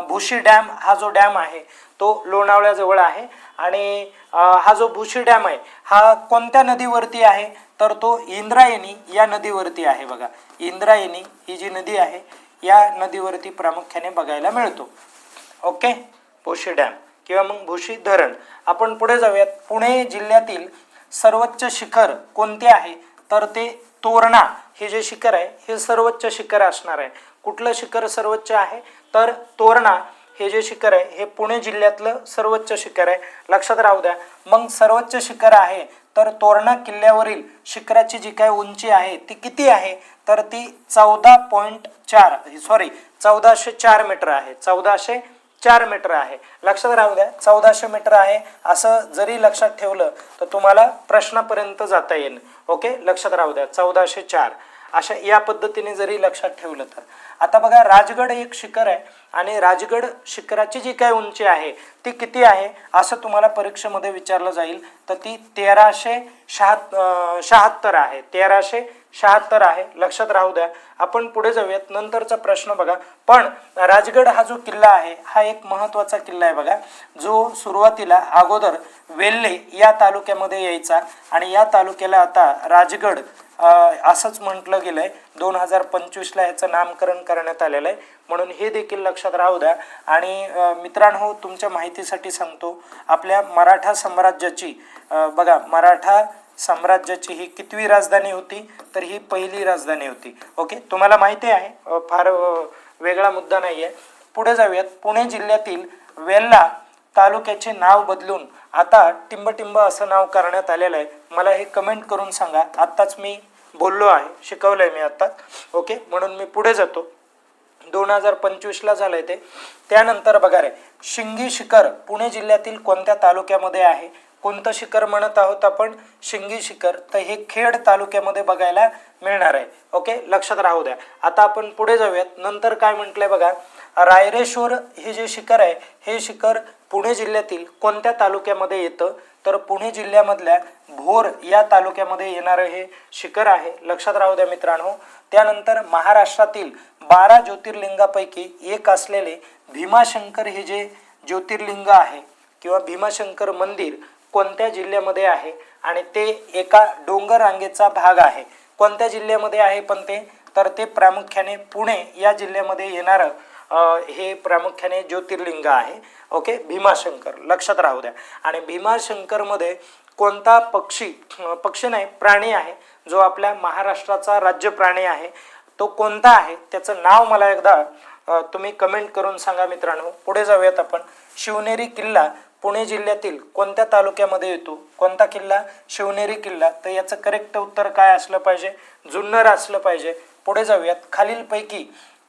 भुशी डॅम हा जो डॅम आहे तो लोणावळ्याजवळ आहे. आणि हा जो भुशी डॅम आहे हा कोणत्या नदीवरती आहे, तर तो इंद्रायणी या नदीवरती आहे. बघा, इंद्रायणी ही जी नदी आहे या नदीवरती प्रामुख्याने बघायला मिळतो. ओके, भुशी डॅम किंवा मग भुशी धरण. आपण पुढे जाऊयात. पुणे जिल्ह्यातील सर्वोच्च शिखर कोणते आहे, तर ते तोरणा हे जे शिखर आहे हे सर्वोच्च शिखर असणार आहे. कुठलं शिखर सर्वोच्च आहे, तर तोरणा हे जे शिखर आहे हे पुणे जिल्ह्यातलं सर्वोच्च शिखर आहे, लक्षात राहू द्या. मग सर्वोच्च शिखर आहे तर तोरणा किल्ल्यावरील शिखराची जी काय उंची आहे ती किती आहे, तर ती 1404 मीटर आहे. 1404 मीटर आहे, लक्षात राहू द्या. 1400 मीटर आहे असं जरी लक्षात ठेवलं तर तुम्हाला प्रश्नापर्यंत जाता येईल. ओके, लक्षात राहू द्या. 1404 अशा या पद्धतीने जरी लक्षात ठेवलं तर. आता बघा, राजगड एक शिखर आहे आणि राजगड शिखराची जी काय उंची आहे ती किती आहे असं तुम्हाला परीक्षेमध्ये विचारलं जाईल. तर ती 1376 आहे. 1376 आहे, लक्षात राहू द्या. आपण पुढे जाऊयात. नंतरचा प्रश्न बघा. पण राजगड हा जो किल्ला आहे हा एक महत्त्वाचा किल्ला आहे बघा, जो सुरुवातीला अगोदर वेल्हे या तालुक्यामध्ये यायचा आणि या तालुक्याला आता राजगड असंच म्हटलं गेलंय. 2025ला ह्याचं नामकरण करण्यात आलेलं आहे, म्हणून हे देखील लक्षात राहू द्या. आणि मित्रांनो, तुमच्या माहितीसाठी सांगतो, आपल्या मराठा साम्राज्याची बघा, मराठा साम्राज्याची ही कितवी राजधानी होती, तर ही पहिली राजधानी होती. ओके, तुम्हाला माहिती आहे, फार वेगळा मुद्दा नाही आहे. पुढे जाऊयात. पुणे जिल्ह्यातील वेल्हा तालुक्याचे नाव बदलून आता टिंबटिंब असं नाव करण्यात आलेलं आहे. मला हे कमेंट करून सांगा. आत्ताच मी बोललो आहे, शिकवलंय मी आत्ताच. ओके, म्हणून मी पुढे जातो. 2025ला झालंय ते. त्यानंतर बघा रे, शिंगी शिखर पुणे जिल्ह्यातील कोणत्या तालुक्यामध्ये आहे. कोणतं शिखर म्हणत आहोत आपण, शिंगी शिखर. तर हे खेड तालुक्यामध्ये बघायला मिळणार आहे. ओके, लक्षात राहू द्या. आता आपण पुढे जाऊयात. नंतर काय म्हटलंय बघा, रायरेश्वर हे जे शिखर आहे हे शिखर पुणे जिल्ह्यातील कोणत्या तालुक्यामध्ये येतं, तर पुणे जिल्ह्यामधल्या भोर या तालुक्यामध्ये येणारं हे शिखर आहे, लक्षात राहू द्या मित्रांनो. त्यानंतर महाराष्ट्रातील 12 ज्योतिर्लिंगापैकी एक असलेले भीमाशंकर हे जे ज्योतिर्लिंग आहे किंवा भीमाशंकर मंदिर कोणत्या जिल्ह्यामध्ये आहे, आणि ते एका डोंगर रांगेचा भाग आहे. कोणत्या जिल्ह्यामध्ये आहे पण ते, तर ते प्रामुख्याने पुणे या जिल्ह्यामध्ये येणारं हे प्रामुख्याने ज्योतिर्लिंग आहे. ओके, भीमाशंकर, लक्षात राहू द्या. आणि भीमाशंकरमध्ये कोणता पक्षी नाही, प्राणी आहे जो आपल्या महाराष्ट्राचा राज्य प्राणी आहे, तो कोणता आहे त्याचं नाव मला एकदा तुम्ही कमेंट करून सांगा मित्रांनो. पुढे जाऊयात आपण. शिवनेरी किल्ला पुणे जिल्ह्यातील कोणत्या तालुक्यामध्ये येतो. कोणता किल्ला, शिवनेरी किल्ला. तर याचं करेक्ट उत्तर काय असलं पाहिजे, जुन्नर असलं पाहिजे. पुढे जाऊयात. खालीलपैकी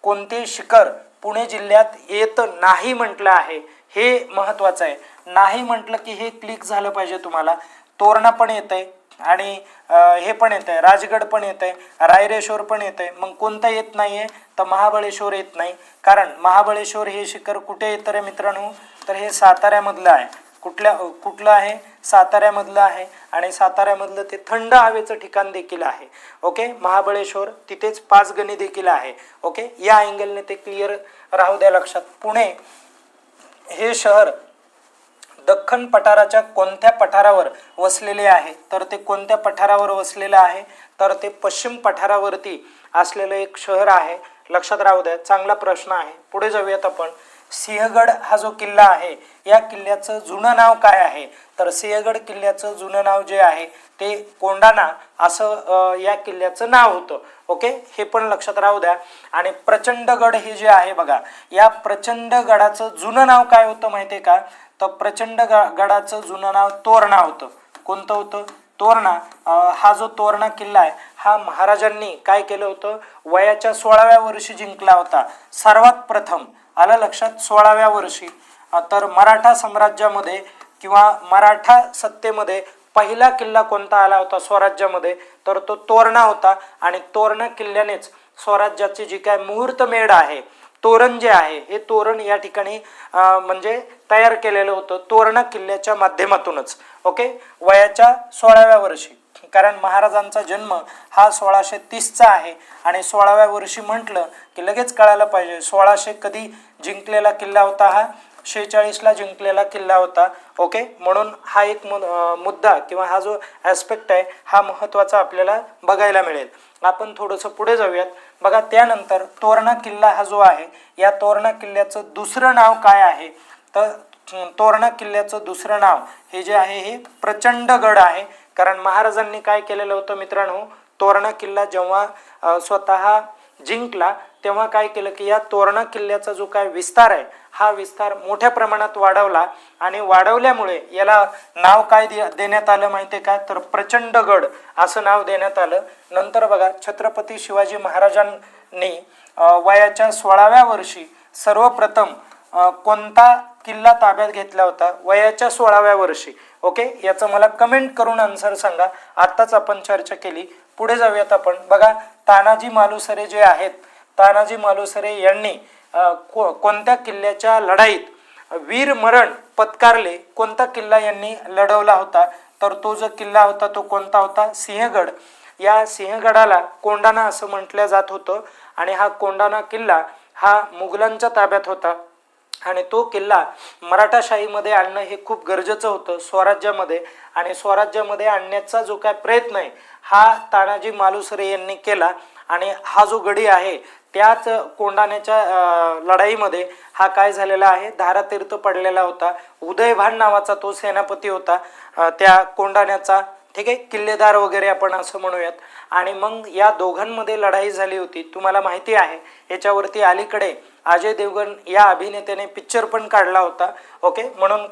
कोणते शिखर पुणे जिल्ह्यात येत नाही म्हटलं आहे, हे महत्त्वाचं आहे. नाही म्हटलं की हे क्लिक झालं पाहिजे तुम्हाला. तोरणा पण येत आहे आणि हे पण येत आहे, राजगड पण येत आहे, रायरेश्वर पण येत आहे. मग कोणतं येत नाही आहे, तर महाबळेश्वर येत नाही. कारण महाबळेश्वर हे शिखर कुठे येतं रे मित्रांनो, तर हे साताऱ्यामधलं आहे. कुठलं आहे, साताऱ्यामधलं आहे. आणि साताऱ्यामधलं ते थंड हवेचं ठिकाण देखील आहे. ओके, महाबळेश्वर, तिथेच पाचगणी देखील आहे. ओके, या अँगलने ते क्लिअर राहू द्या लक्षात. पुणे हे शहर दख्खन पठाराच्या कोणत्या पठारावर वसलेले आहे, तर ते कोणत्या पठारावर वसलेलं आहे, तर ते पश्चिम पठारावरती असलेलं एक शहर आहे, लक्षात राहू द्या. चांगला प्रश्न आहे. पुढे जाऊयात आपण. सिंहगड हा जो किल्ला आहे या किल्ल्याचं जुनं नाव काय आहे? तर सिंहगड किल्ल्याचं जुनं नाव जे आहे ते कोंढाणा असं या किल्ल्याचं नाव होतं. ओके, हे पण लक्षात राहू द्या. आणि प्रचंडगड हे जे आहे बघा, या प्रचंडगडाचं जुनं नाव काय होतं माहितीये का? तर प्रचंड गडाचं जुनं नाव तोरणा होतं. कोणतं होतं? तोरणा. हा जो तोरणा किल्ला आहे हा महाराजांनी काय केलं होतं? वयाच्या 16व्या वर्षी जिंकला होता सर्वात प्रथम. आलं लक्षात? 16व्या वर्षी. तर मराठा साम्राज्यामध्ये किंवा मराठा सत्तेमध्ये पहिला किल्ला कोणता आला होता स्वराज्यामध्ये? तर तो तोरणा होता. आणि तोरणा किल्ल्यानेच स्वराज्याची जी काय मुहूर्तमेढ आहे, तोरण जे आहे, हे तोरण या ठिकाणी म्हणजे तयार केलेलं होतं तोरणा किल्ल्याच्या माध्यमातूनच. ओके, वयाच्या 16व्या वर्षी. कारण महाराजांचा जन्म हा 1630चा आहे आणि 16व्या वर्षी म्हटलं की लगेच कळायला पाहिजे 1600 कधी जिंकलेला किल्ला होता? हा 46ला जिंकलेला किल्ला होता. ओके, म्हणून हा एक मुद्दा किंवा हा जो ॲस्पेक्ट आहे हा महत्त्वाचा आपल्याला बघायला मिळेल. आपण थोडंसं पुढे जाऊयात. बघा, त्यानंतर तोरणा किल्ला हा जो आहे, या तोरणा किल्ल्याचं दुसरं नाव काय आहे? तर तोरणा किल्ल्याचं दुसरं नाव हे जे आहे हे प्रचंडगड आहे. कारण महाराजांनी काय केलेलं होतं मित्रांनो? तोरणा किल्ला जेव्हा स्वतः जिंकला तेव्हा काय केलं की या तोरणा किल्ल्याचा जो काय विस्तार आहे हा विस्तार मोठ्या प्रमाणात वाढवला. आणि वाढवल्यामुळे याला नाव काय देण्यात आलं माहिती आहे का? तर प्रचंडगड असं नाव देण्यात आलं. नंतर बघा, छत्रपती शिवाजी महाराजांनी वयाच्या 16व्या वर्षी सर्वप्रथम कोणता किल्ला ताब्यात घेतला होता? वयाच्या 16व्या वर्षी. ओके, याचं मला कमेंट करून आन्सर सांगा. आत्ताच आपण चर्चा केली. पुढे जाऊयात आपण. बघा, तानाजी मालुसरे जे आहेत, तानाजी मालुसरे यांनी कोणत्या किल्ल्याच्या लढाईत वीरमरण पत्कारले? कोणता किल्ला यांनी लढवला होता? तर तो जो किल्ला होता तो कोणता होता? सिंहगड. या सिंहगडाला कोंढाणा असं म्हटलं जात होतं. आणि हा कोंढाणा किल्ला हा मुघलांच्या ताब्यात होता. आणि तो किल्ला मराठाशाहीमध्ये आणणं हे खूप गरजेचं होतं स्वराज्यामध्ये. आणि स्वराज्यामध्ये आणण्याचा जो काय प्रयत्न आहे हा तानाजी मालुसरे यांनी केला. आणि हा जो गडी आहे त्याच कोंढाण्याच्या लढाईमध्ये हा काय झालेला आहे? धारातीर्थ पडलेला होता. उदयभान नावाचा तो सेनापती होता त्या कोंढाण्याचा. ठीक आहे, किल्लेदार वगैरे आपण असं म्हणूयात. आणि मग या दोघांमध्ये लढाई झाली होती, तुम्हाला माहिती आहे. याच्यावरती अलीकडे अजय देवगण या अभिनेत्याने पिक्चर पण काढला होता. ओके, म्हणून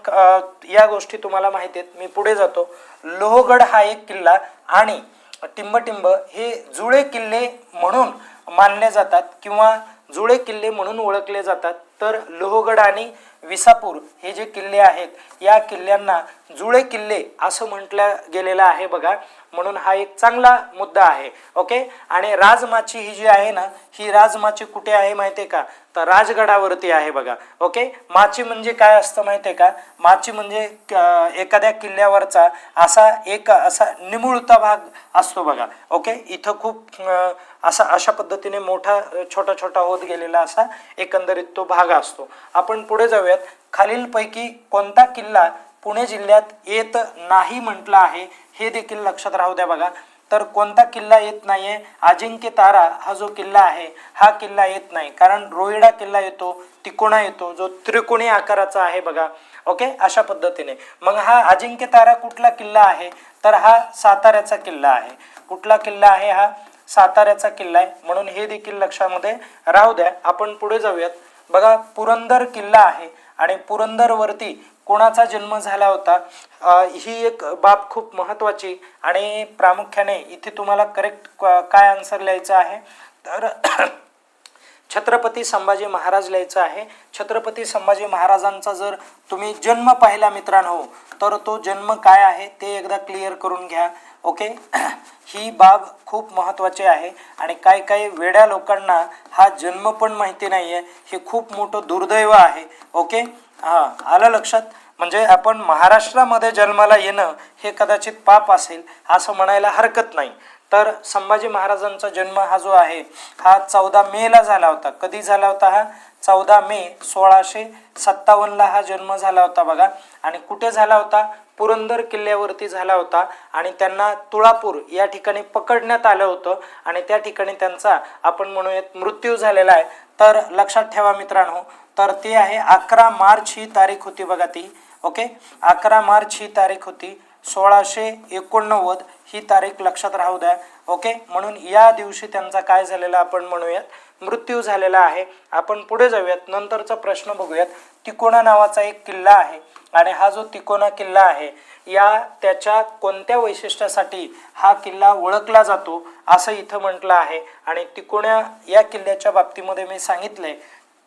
या गोष्टी तुम्हाला माहिती आहेत. मी पुढे जातो. लोहगड हा एक किल्ला आणि टिंबटिंब हे जुळे किल्ले म्हणून मानले जातात किंवा जुळे किल्ले म्हणून ओळखले जातात. तर लोहगड आणि विसापूर हे जे किल्ले आहेत या किल्ल्यांना जुळे किल्ले असं म्हटलं गेलेलं आहे बघा. म्हणून हा एक चांगला मुद्दा आहे. ओके, आणि राजमाची ही जी आहे ना, ही राजमाची कुठे आहे माहिती आहे का? तर राजगडावरती आहे बघा. ओके, माची म्हणजे काय असतं माहिती आहे का? माची म्हणजे एखाद्या किल्ल्यावरचा असा निमुळता भाग असतो बघा. ओके, इथं खूप अशा पद्धतीने मोठा छोटा छोटा होत गेलेला असा एकंदरीत तो भाग असतो. आपण पुढे जाऊयात. खालीलपैकी कोणता किल्ला पुणे जिल्ह्यात येत नाही म्हटलं आहे? हे देखील लक्षात राहू द्या बघा. तर कोणता किल्ला येत नाहीये? अजिंक्य तारा हा जो किल्ला आहे हा किल्ला येत नाही. कारण रोहिडा किल्ला येतो, तिकोणा येतो, जो त्रिकोणी आकाराचा आहे बघा. ओके, अशा पद्धतीने. मग हा अजिंक्य तारा कुठला किल्ला आहे? तर हा साताऱ्याचा किल्ला आहे. कुठला किल्ला आहे? हा साताऱ्याचा किल्ला आहे. म्हणून हे देखील लक्षामध्ये राहू द्या. आपण पुढे जाऊयात. बघा, पुरंदर किल्ला आहे आणि पुरंदरवरती कोणाचा जन्म झाला होता? ही एक बाब खूप महत्त्वाची आणि प्रामुख्याने इथे तुम्हाला करेक्ट काय आन्सर लिहायचं आहे? तर छत्रपती संभाजी महाराज लिहायचं आहे. छत्रपती संभाजी महाराजांचा जर तुम्ही जन्म पाहिला मित्रांनो तर तो जन्म काय आहे ते एकदा क्लिअर करून घ्या. ओके, ही बाब खूप महत्त्वाची आहे आणि काही काही वेड्या लोकांना हा जन्म पण माहिती नाही आहे. हे खूप मोठं दुर्दैव आहे. ओके, हां, आलं लक्षात? म्हणजे आपण महाराष्ट्रामध्ये जन्माला येणं हे कदाचित पाप असेल असं म्हणायला हरकत नाही. तर संभाजी महाराजांचा जन्म हा जो आहे हा 14 मेला झाला होता. कधी झाला होता? हा 14 मे 1657ला हा जन्म झाला होता बघा. आणि कुठे झाला होता? पुरंदर किल्ल्यावरती झाला होता. आणि त्यांना तुळापूर या ठिकाणी पकडण्यात आलं होतं आणि त्या ठिकाणी त्यांचा आपण म्हणूयात मृत्यू झालेला आहे. तर लक्षात ठेवा मित्रांनो, तर ते आहे 11 मार्च ही तारीख होती बघा ती. ओके, 11 मार्च ही तारीख होती. 1689 ही तारीख लक्षात राहू द्या. ओके, म्हणून या दिवशी त्यांचा काय झालेला आपण म्हणूयात मृत्यू झालेला आहे. आपण पुढे जाऊयात, नंतरचा प्रश्न बघूयात. तिकोना नावाचा एक किल्ला आहे आणि हा जो तिकोना किल्ला आहे या त्याच्या कोणत्या वैशिष्ट्यासाठी हा किल्ला ओळखला जातो असं इथं म्हटलं आहे. आणि तिकोना या किल्ल्याच्या बाबतीमध्ये मी सांगितलंय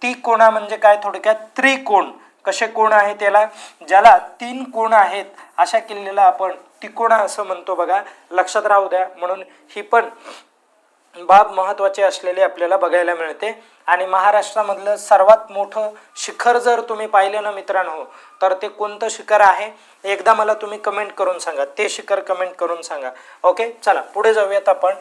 तिकोना म्हणजे काय, थोडक्यात त्रिकोण. कसे कोण आहे त्याला, ज्याला 3 कोण आहेत अशा किल्ल्याला आपण तिकोना असं म्हणतो बघा, लक्षात राहू द्या. म्हणून ही पण बाब महत्त्वाची असलेली आपल्याला बघायला मिळते. आणि महाराष्ट्रामधलं सर्वात मोठं शिखर जर तुम्ही पाहिलं ना मित्रांनो, तर ते कोणतं शिखर आहे एकदा मला तुम्ही कमेंट करून सांगा, ते शिखर कमेंट करून सांगा. ओके, चला पुढे जाऊयात आपण.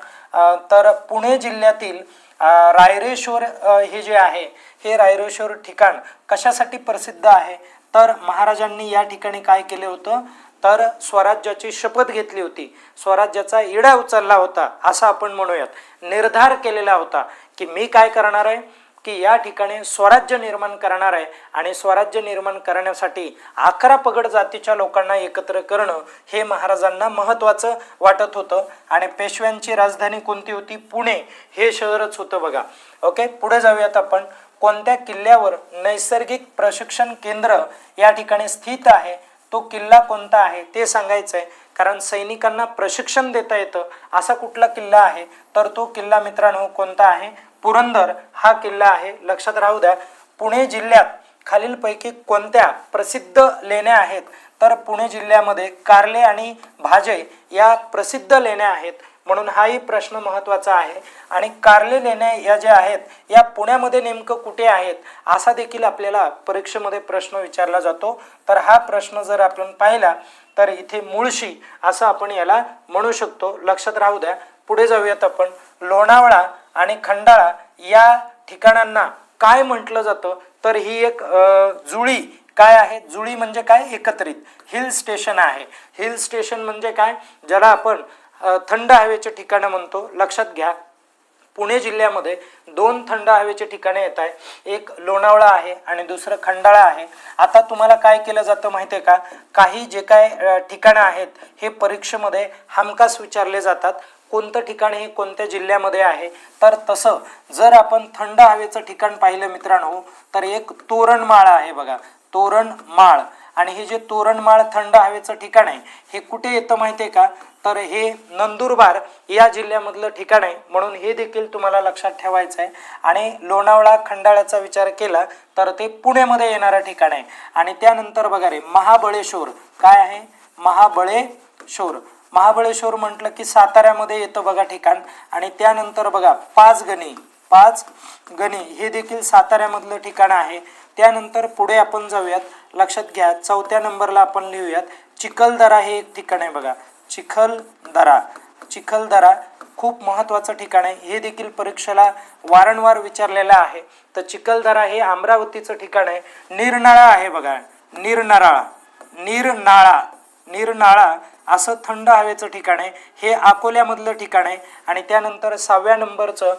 तर पुणे जिल्ह्यातील रायरेश्वर हे जे आहे हे रायरेश्वर ठिकाण कशासाठी प्रसिद्ध आहे, तर महाराजांनी या ठिकाणी काय केले होतं, तर स्वराज्याची शपथ घेतली होती, स्वराज्याचा इडा उचलला होता असं आपण म्हणूयात. निर्धार केलेला होता की मी काय करणार आहे की या ठिकाणी स्वराज्य निर्माण करणार आहे. आणि स्वराज्य निर्माण करण्यासाठी 11 पगड जातीच्या लोकांना एकत्र करणं हे महाराजांना महत्त्वाचं वाटत होतं. आणि पेशव्यांची राजधानी कोणती होती, पुणे हे शहरच होतं बघा. ओके, पुढे जाऊयात आपण. कोणत्या किल्ल्यावर नैसर्गिक प्रशिक्षण केंद्र या ठिकाणी स्थित आहे, तो किल्ला कोणता आहे ते सांगायचं आहे. कारण सैनिकांना प्रशिक्षण देता येतं असा कुठला किल्ला आहे, तर तो किल्ला मित्रांनो कोणता आहे, पुरंदर हा किल्ला आहे. लक्षात राहू द्या. पुणे जिल्ह्यात खालीलपैकी कोणत्या प्रसिद्ध लेण्या आहेत, तर पुणे जिल्ह्यामध्ये कार्ले आणि भाजे या प्रसिद्ध लेण्या आहेत. म्हणून हाही प्रश्न महत्त्वाचा आहे. आणि कार्ले लेण्या या ज्या आहेत या पुण्यामध्ये नेमकं कुठे आहेत असा देखील आपल्याला परीक्षेमध्ये प्रश्न विचारला जातो. तर हा प्रश्न जर आपण पाहिला तर इथे मुळशी असं आपण याला म्हणू शकतो. लक्षात राहू द्या. पुढे जाऊयात आपण. लोणावळा आणि खंडाळा या ठिकाणांना काय म्हटलं जातं, तर ही एक जुळी काय आहे, जुळी म्हणजे काय, एकत्रित हिल स्टेशन आहे. हिल स्टेशन म्हणजे काय, ज्याला आपण थंड हवेचे ठिकाणं म्हणतो. लक्षात घ्या, पुणे जिल्ह्यामध्ये 2 थंड हवेचे ठिकाणे येत आहे, एक लोणावळा आहे आणि दुसरं खंडाळा आहे. आता तुम्हाला काय केलं जातं माहिती आहे का, काही जे काय ठिकाणं आहेत हे परीक्षेमध्ये हमखास विचारले जातात. कोणतं ठिकाण हे कोणत्या जिल्ह्यामध्ये आहे, तर तसं जर आपण थंड हवेचं ठिकाण पाहिलं मित्रांनो, तर एक तोरणमाळ आहे बघा, तोरणमाळ. आणि हे जे तोरणमाळ थंड हवेचं ठिकाण आहे हे कुठे येतं माहिती आहे का, तर हे नंदुरबार या जिल्ह्यामधलं ठिकाण आहे. म्हणून हे देखील तुम्हाला लक्षात ठेवायचं आहे. आणि लोणावळा खंडाळ्याचा विचार केला तर ते पुण्यामध्ये येणारं ठिकाण आहे. आणि त्यानंतर बघा रे, महाबळेश्वर काय आहे, महाबळेश्वर. महाबळेश्वर म्हटलं की साताऱ्यामध्ये येतं बघा ठिकाण. आणि त्यानंतर बघा पाचगणी हे देखील साताऱ्यामधलं ठिकाण आहे. त्यानंतर पुढे आपण जाऊयात. लक्षात घ्या, 4थ्या नंबरला आपण लिहूयात चिखलदरा हे एक ठिकाण आहे बघा. चिखलदरा खूप महत्त्वाचं ठिकाण आहे. हे देखील परीक्षेला वारंवार विचारलेलं आहे. तर चिखलदरा हे अमरावतीचं ठिकाण आहे. निरनाळा आहे बघा, निरनाळा असं थंड हवेचं ठिकाण आहे. हे अकोल्यामधलं ठिकाण आहे. आणि त्यानंतर 6व्या नंबरचं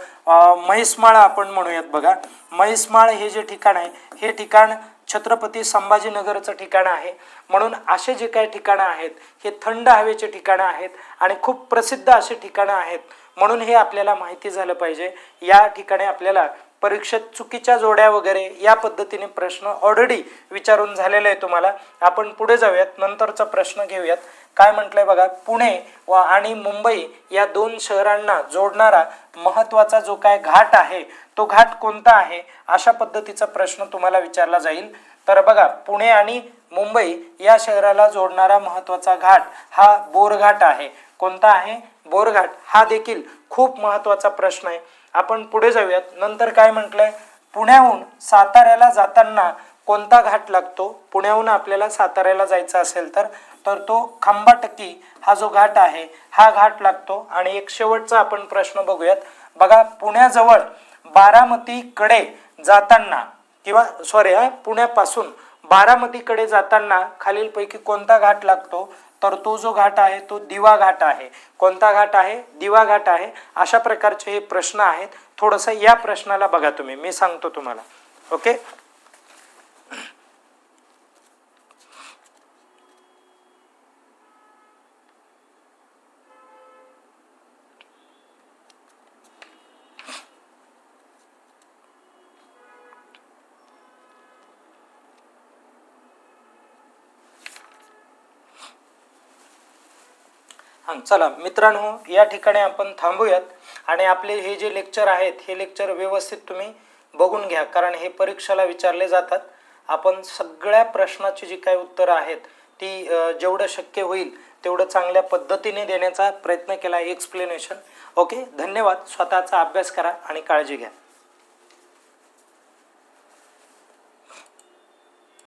म्हैसमाळ आपण म्हणूयात बघा. म्हैसमाळ हे जे ठिकाण आहे हे ठिकाण छत्रपती संभाजीनगरचं ठिकाण आहे. म्हणून असे जे काही ठिकाणं आहेत हे थंड हवेचे ठिकाणं आहेत आणि खूप प्रसिद्ध असे ठिकाणं आहेत. म्हणून हे आपल्याला माहिती झालं पाहिजे. या ठिकाणी आपल्याला परीक्षेत चुकीच्या जोड्या वगैरे या पद्धतीने प्रश्न ऑलरेडी विचारून झालेला आहे तुम्हाला. आपण पुढे जाऊयात, नंतरचा प्रश्न घेऊयात. काय म्हटलंय बघा, पुणे आणि मुंबई या 2 शहरांना जोडणारा महत्त्वाचा जो काय घाट आहे तो घाट कोणता आहे, अशा पद्धतीचा प्रश्न तुम्हाला विचारला जाईल. तर बघा, पुणे आणि मुंबई या शहराला जोडणारा महत्त्वाचा घाट हा बोरघाट आहे. कोणता आहे, बोरघाट. हा देखील खूप महत्त्वाचा प्रश्न आहे. आपण पुढे जाऊयात. नंतर काय म्हटलंय, पुण्याहून साताऱ्याला जाताना कोणता घाट लागतो, पुण्याहून आपल्याला साताऱ्याला जायचं असेल तर तो खंबाटकी हा जो घाट आहे हा घाट लागतो. आणि एक शेवटचा आपण प्रश्न बघूयात. बघा, पुण्याजवळ बारामतीकडे जाताना पुण्यापासून बारामतीकडे जाताना खालीलपैकी कोणता घाट लागतो, तर तो जो घाट आहे तो दिवा घाट आहे. कोणता घाट आहे? दिवा घाट आहे. अशा प्रकारचे हे प्रश्न आहेत. थोडंसं या प्रश्नाला बघा तुम्ही, मी सांगतो तुम्हाला. ओके. हां, चला मित्रांनो, या ठिकाणी आपण थांबूयात आणि आपले हे जे लेक्चर आहेत हे लेक्चर व्यवस्थित तुम्ही बघून घ्या, कारण हे परीक्षेला विचारले जातात. आपण सगळ्या प्रश्नाची जी काही उत्तरं आहेत ती जेवढं शक्य होईल तेवढं चांगल्या पद्धतीने देण्याचा प्रयत्न केला, एक्सप्लेनेशन. ओके, धन्यवाद. स्वतःचा अभ्यास करा आणि काळजी घ्या.